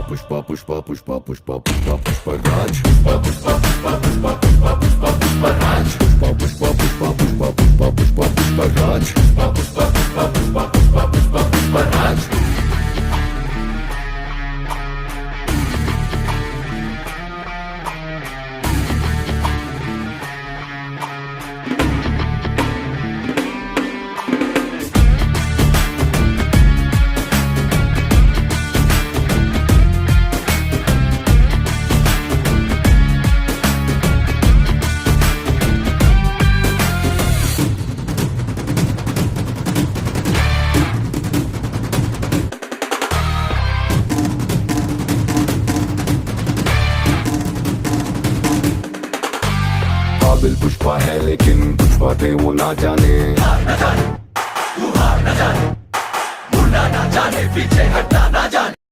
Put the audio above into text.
पुष्पा पुष्पा पुष्पा पुष्पा पुष्पा पुष्पराज पुष्पा पुष्पा पुष्पा पुष्पा पुष्पा पुष्पा पुष्पराज पुष्पा पुष्पा पुष्पा पुष्पा पुष्पा पुष्पा पुष्पराज पुष्पा पुष्पा पुष्पा पुष्पा पुष्पा पुष्पा पुष्पराज। काबिल पुष्पा है लेकिन कुछ बातें वो ना जाने, हार न जाने, तू हार न जाने, मुड़ना ना जाने, पीछे हटना ना जाने।